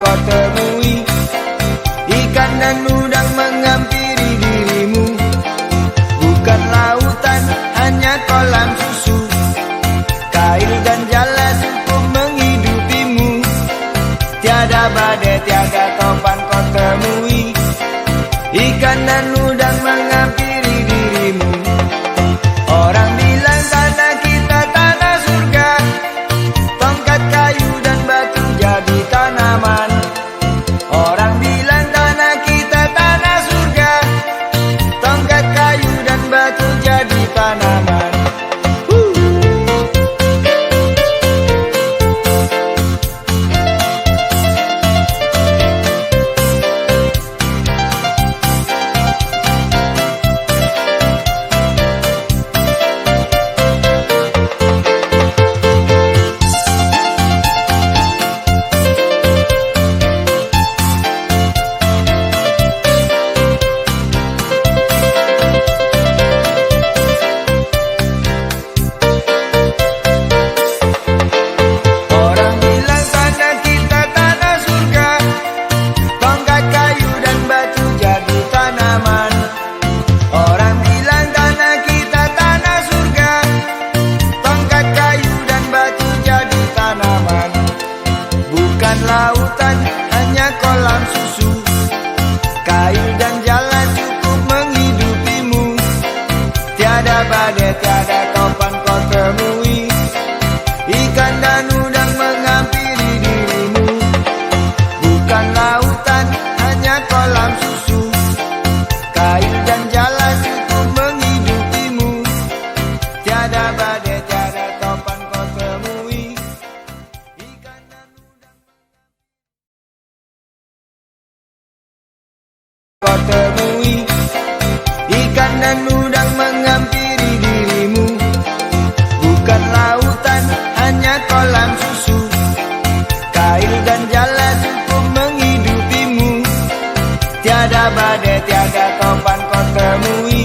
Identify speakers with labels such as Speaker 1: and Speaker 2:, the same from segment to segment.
Speaker 1: kau temui. Ikan dan udang menghampiri dirimu. Bukan lautan, hanya kolam susu. Kail dan jala cukup menghidupimu. Tiada badai, tiada topan kau temui. Ikan dan udang menghampiri dirimu. Orang bilang tanah kita tanah surga. Tongkat kayu dan batu jadi tanaman. Orang bilang tanah kita tanah surga. Tongkat kayu dan batu jadi tanaman. Lautan, hanya kolam susu. Kayu dan jalan cukup menghidupimu. Tiada badai, tiada topan kau temui. Ikan dan udang menghampiri dirimu. Bukan lautan, hanya kolam susu. Kayu dan jalan cukup menghidupimu. Tiada badai, tiada topan kau temui. Kau temui. Ikan dan udang menghampiri dirimu. Bukan lautan, hanya kolam susu. Kail dan jala cukup menghidupimu. Tiada badai, tiada topan kau temui.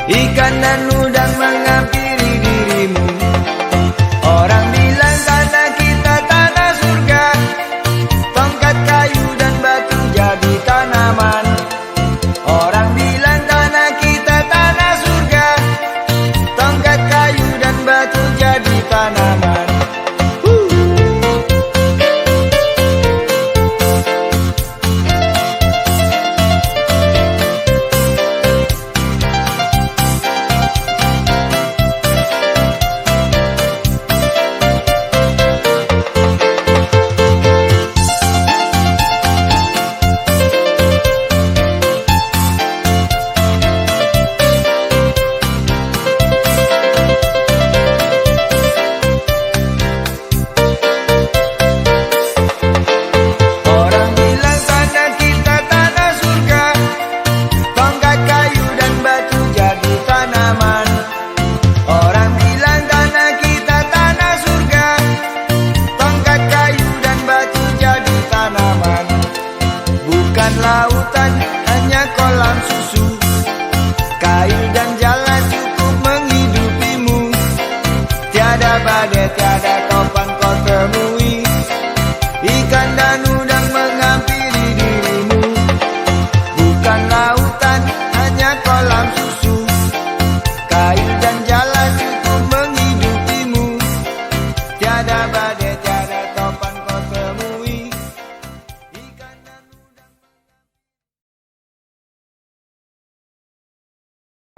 Speaker 1: Ikan dan udang menghampiri dirimu. Orang bilang tanah kita tanah surga. Tongkat kayu dan batu jadi tanaman. Orang bilang tanah kita tanah surga. Tongkat kayu dan batu jadi tanaman. Lautan, hanya kolam susu. Kayu dan jalan cukup menghidupimu. Tiada badai, tiada topan kau temui. Ikan dan udang menghampiri dirimu. Bukan lautan, hanya kolam susu. Kayu dan jalan cukup menghidupimu. Tiada badai, tiada topan kau temui.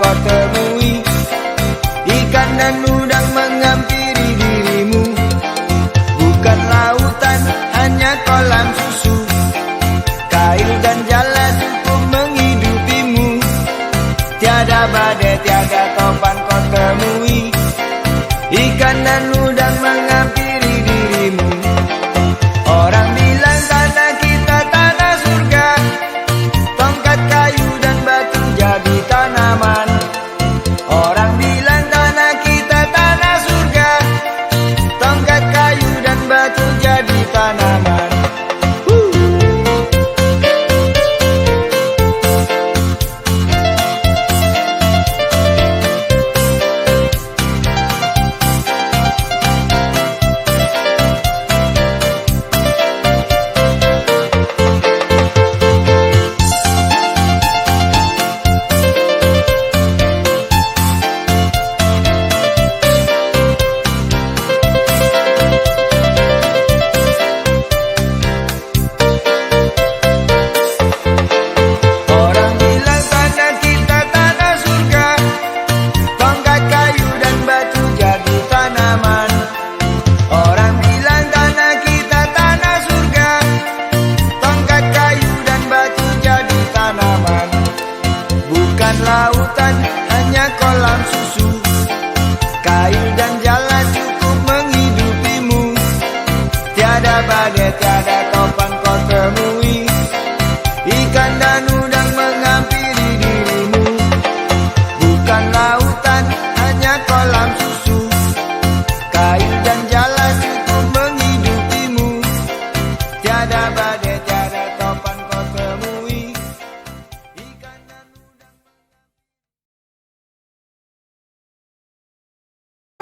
Speaker 1: Kau temui. Ikan dan udang menghampiri dirimu. Bukan lautan, hanya kolam susu. Kail dan jala cukup menghidupimu. Tiada badai, tiada topan kau temui. Ikan dan udang menghampiri dirimu. Orang bilang tanah kita tanah surga. Tongkat kayu dan batu jadi tanaman. Orang bilang tanah kita tanah surga. Tongkat kayu dan batu jadi tanaman.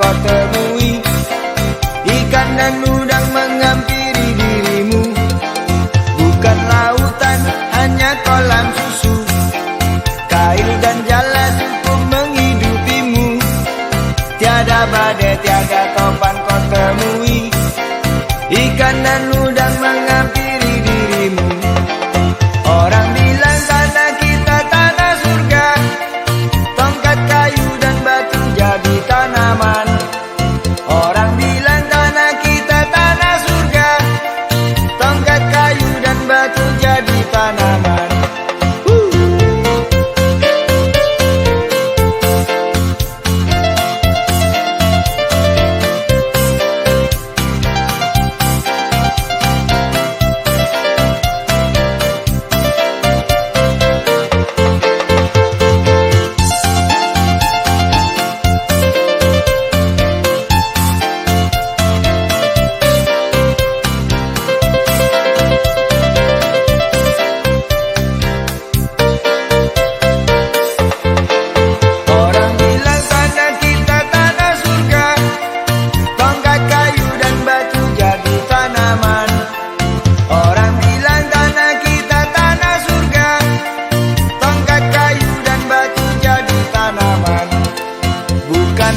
Speaker 1: kau temui. Ikan dan udang menghampiri dirimu. Bukan lautan, hanya kolam susu. Kail dan jala cukup menghidupimu. Tiada badai, tiada topan kau temui. Ikan dan udang menghampiri dirimu. Orang bilang tanah kita tanah surga. Tongkat kayu dan batu jadi tanaman. Orang bilang tanah kita tanah surga. Tongkat kayu dan batu jadi tanaman.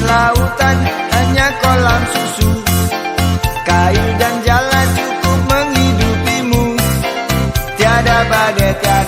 Speaker 1: Lautan, hanya kolam susu. Kail dan jala cukup menghidupimu. Tiada badai, tiada